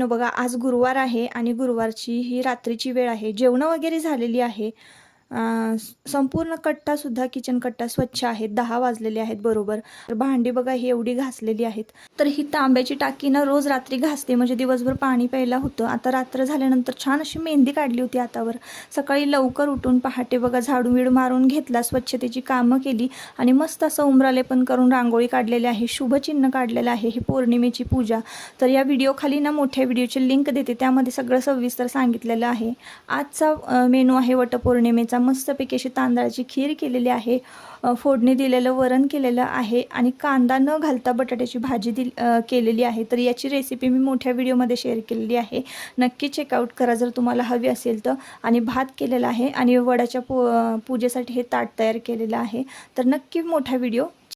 बघा, आज गुरुवार आहे आणि गुरुवारची ही रात्रीची वेळ आहे. जेवण वगैरे झालेली आहे. संपूर्ण कट्टासुद्धा किचन कट्टा स्वच्छ आहेत. 10 वाजलेले आहेत बरोबर. तर भांडी बघा ही एवढी घासलेली आहेत. तर ही तांब्याची टाकी ना रोज रात्री घासते, म्हणजे दिवसभर पाणी प्यायला होतं. आता रात्र झाल्यानंतर छान अशी मेहंदी काढली होती हातावर. सकाळी लवकर उठून पहाटे बघा झाडू मारून घेतला, स्वच्छतेची कामं केली आणि मस्त असं उंबरालेपन करून रांगोळी काढलेली आहे. शुभचिन्ह काढलेलं आहे. ही पौर्णिमेची पूजा. तर या व्हिडिओखाली ना मोठ्या व्हिडिओची लिंक देते, त्यामध्ये सगळं सविस्तर सांगितलेलं आहे. आजचा मेनू आहे वटपौर्णिमेचा. मस्तपैकी अशी तांदळाची खीर केलेली आहे, फोडणी दिलेलं वरण केलेलं आहे आणि कांदा न घालता बटाट्याची भाजी केलेली आहे. तर याची रेसिपी मी मोठ्या व्हिडिओमध्ये शेअर केलेली आहे. नक्की चेकआउट करा जर तुम्हाला हवी असेल तर. आणि भात केलेला आहे आणि वडाच्या पूजेसाठी हे ताट तयार केलेलं आहे. तर नक्की मोठा व्हिडिओ